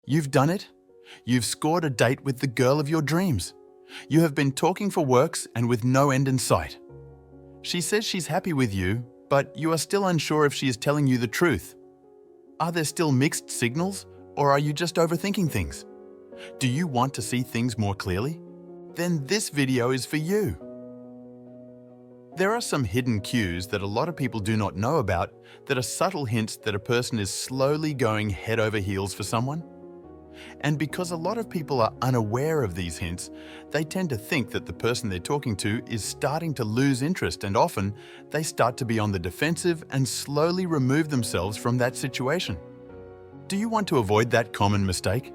You've done it. You've scored a date with the girl of your dreams. You have been talking for works and with no end in sight. She says she's happy with you, but you are still unsure if she is telling you the truth. Are there still mixed signals, or are you just overthinking things? Do you want to see things more clearly? Then this video is for you. There are some hidden cues that a lot of people do not know about that are subtle hints that a person is slowly going head over heels for someone. And because a lot of people are unaware of these hints, they tend to think that the person they're talking to is starting to lose interest, and often they start to be on the defensive and slowly remove themselves from that situation. Do you want to avoid that common mistake?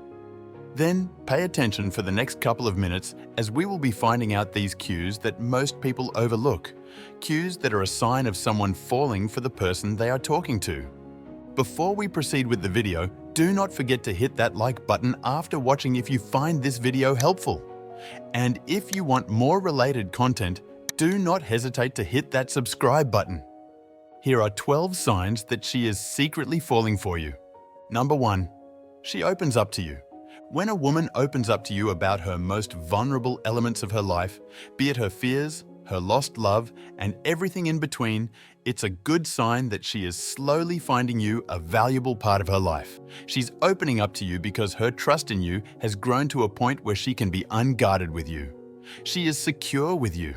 Then pay attention for the next couple of minutes as we will be finding out these cues that most people overlook, cues that are a sign of someone falling for the person they are talking to. Before we proceed with the video, do not forget to hit that like button after watching if you find this video helpful. And if you want more related content, do not hesitate to hit that subscribe button. Here are 12 signs that she is secretly falling for you. Number 1. She opens up to you. When a woman opens up to you about her most vulnerable elements of her life, be it her fears, her lost love, and everything in between, it's a good sign that she is slowly finding you a valuable part of her life. She's opening up to you because her trust in you has grown to a point where she can be unguarded with you. She is secure with you.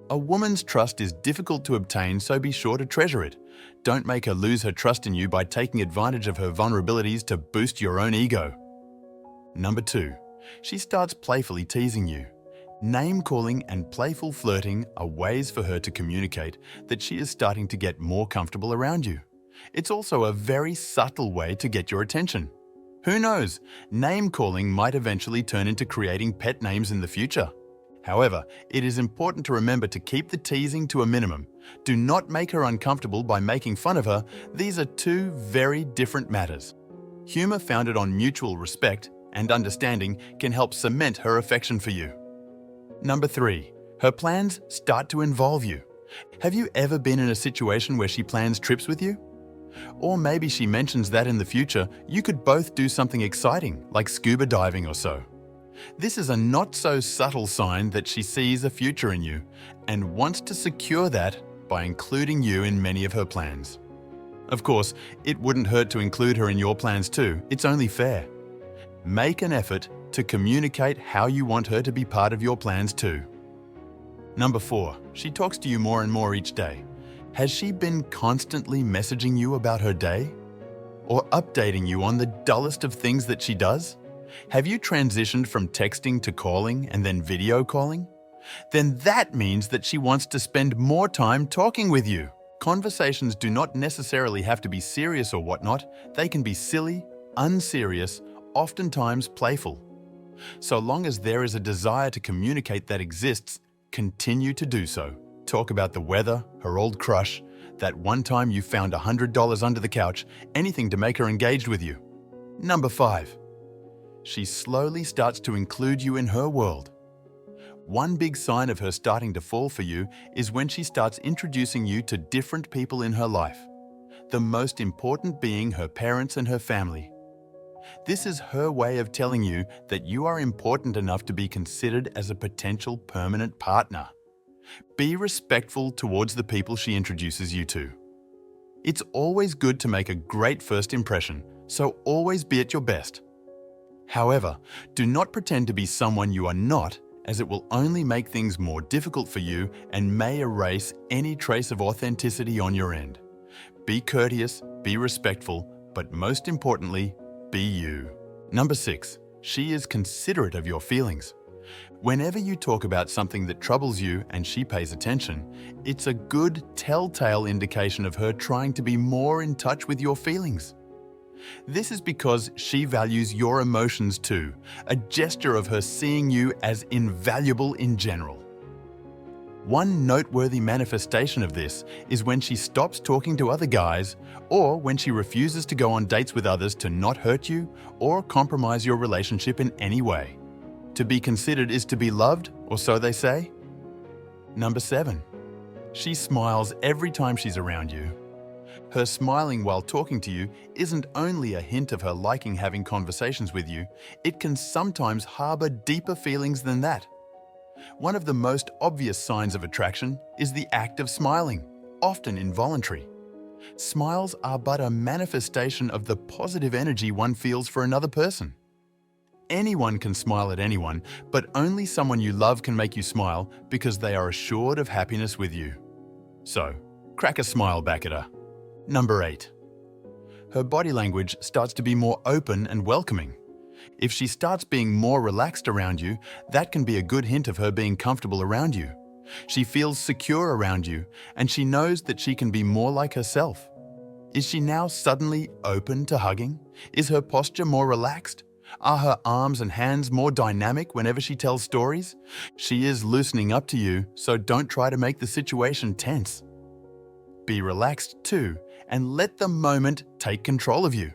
A woman's trust is difficult to obtain, so be sure to treasure it. Don't make her lose her trust in you by taking advantage of her vulnerabilities to boost your own ego. Number 2. She starts playfully teasing you. Name-calling and playful flirting are ways for her to communicate that she is starting to get more comfortable around you. It's also a very subtle way to get your attention. Who knows, name-calling might eventually turn into creating pet names in the future. However, it is important to remember to keep the teasing to a minimum. Do not make her uncomfortable by making fun of her. These are two very different matters. Humor founded on mutual respect and understanding can help cement her affection for you. Number 3. Her plans start to involve you. Have you ever been in a situation where she plans trips with you? Or maybe she mentions that in the future you could both do something exciting, like scuba diving or so. This is a not-so-subtle sign that she sees a future in you and wants to secure that by including you in many of her plans. Of course, it wouldn't hurt to include her in your plans too. It's only fair. Make an effort to communicate how you want her to be part of your plans too. Number 4. She talks to you more and more each day. Has she been constantly messaging you about her day? Or updating you on the dullest of things that she does? Have you transitioned from texting to calling and then video calling? Then that means that she wants to spend more time talking with you. Conversations do not necessarily have to be serious or whatnot. They can be silly, unserious, oftentimes playful. So long as there is a desire to communicate that exists, continue to do so. Talk about the weather, her old crush, that one time you found $100 under the couch, anything to make her engaged with you. Number 5. She slowly starts to include you in her world. One big sign of her starting to fall for you is when she starts introducing you to different people in her life, the most important being her parents and her family. This is her way of telling you that you are important enough to be considered as a potential permanent partner. Be respectful towards the people she introduces you to. It's always good to make a great first impression, so always be at your best. However, do not pretend to be someone you are not, as it will only make things more difficult for you and may erase any trace of authenticity on your end. Be courteous, be respectful, but most importantly, be you. Number 6. She is considerate of your feelings. Whenever you talk about something that troubles you and she pays attention, it's a good telltale indication of her trying to be more in touch with your feelings. This is because she values your emotions too, a gesture of her seeing you as invaluable in general. One noteworthy manifestation of this is when she stops talking to other guys, or when she refuses to go on dates with others to not hurt you or compromise your relationship in any way. To be considered is to be loved, or so they say. Number 7. She smiles every time she's around you. Her smiling while talking to you isn't only a hint of her liking having conversations with you, it can sometimes harbor deeper feelings than that. One of the most obvious signs of attraction is the act of smiling, often involuntary. Smiles are but a manifestation of the positive energy one feels for another person. Anyone can smile at anyone, but only someone you love can make you smile because they are assured of happiness with you. So, crack a smile back at her. Number 8. Her body language starts to be more open and welcoming. If she starts being more relaxed around you, that can be a good hint of her being comfortable around you. She feels secure around you, and she knows that she can be more like herself. Is she now suddenly open to hugging? Is her posture more relaxed? Are her arms and hands more dynamic whenever she tells stories? She is loosening up to you, so don't try to make the situation tense. Be relaxed too, and let the moment take control of you.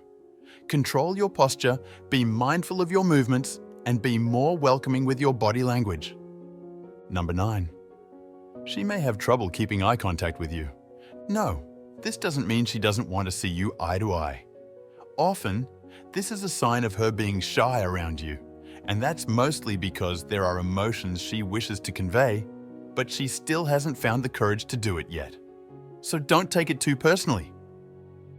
Control your posture, be mindful of your movements, and be more welcoming with your body language. Number 9. She may have trouble keeping eye contact with you. No, this doesn't mean she doesn't want to see you eye to eye. Often, this is a sign of her being shy around you, and that's mostly because there are emotions she wishes to convey, but she still hasn't found the courage to do it yet. So don't take it too personally.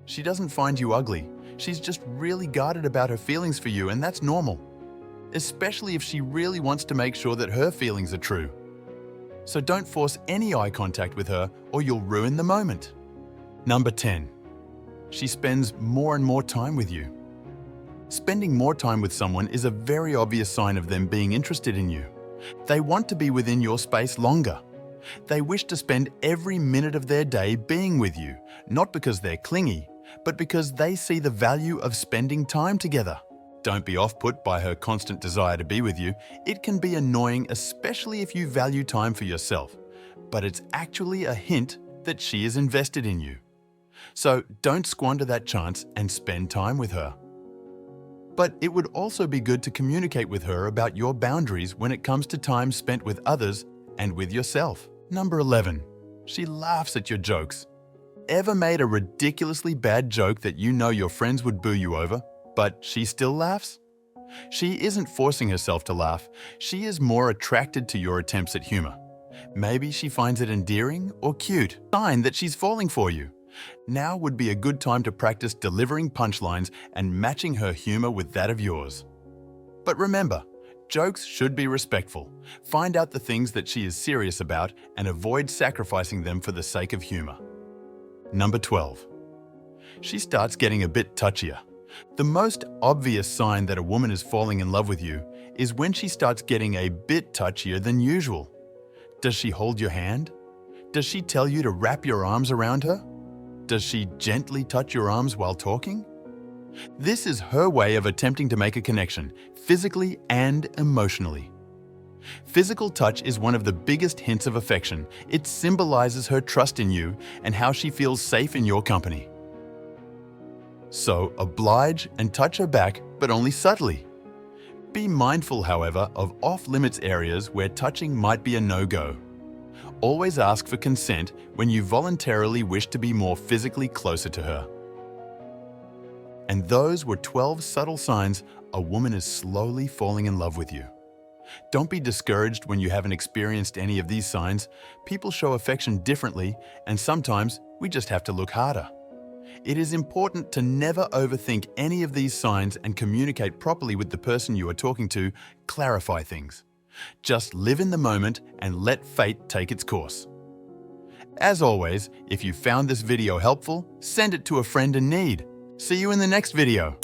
She doesn't find you ugly. She's just really guarded about her feelings for you, and that's normal, especially if she really wants to make sure that her feelings are true. So don't force any eye contact with her or you'll ruin the moment. Number 10. She spends more and more time with you. Spending more time with someone is a very obvious sign of them being interested in you. They want to be within your space longer. They wish to spend every minute of their day being with you, not because they're clingy, but because they see the value of spending time together. Don't be off-put by her constant desire to be with you. It can be annoying, especially if you value time for yourself, but it's actually a hint that she is invested in you. So don't squander that chance and spend time with her. But it would also be good to communicate with her about your boundaries when it comes to time spent with others and with yourself. Number 11. She laughs at your jokes. Ever made a ridiculously bad joke that you know your friends would boo you over, but she still laughs? She isn't forcing herself to laugh. She is more attracted to your attempts at humor. Maybe she finds it endearing or cute, a sign that she's falling for you. Now would be a good time to practice delivering punchlines and matching her humor with that of yours. But remember, jokes should be respectful. Find out the things that she is serious about and avoid sacrificing them for the sake of humor. Number 12. She starts getting a bit touchier. The most obvious sign that a woman is falling in love with you is when she starts getting a bit touchier than usual. Does she hold your hand? Does she tell you to wrap your arms around her? Does she gently touch your arms while talking? This is her way of attempting to make a connection, physically and emotionally. Physical touch is one of the biggest hints of affection. It symbolizes her trust in you and how she feels safe in your company. So oblige and touch her back, but only subtly. Be mindful, however, of off-limits areas where touching might be a no-go. Always ask for consent when you voluntarily wish to be more physically closer to her. And those were 12 subtle signs a woman is slowly falling in love with you. Don't be discouraged when you haven't experienced any of these signs. People show affection differently, and sometimes we just have to look harder. It is important to never overthink any of these signs and communicate properly with the person you are talking to. Clarify things. Just live in the moment and let fate take its course. As always, if you found this video helpful, send it to a friend in need. See you in the next video.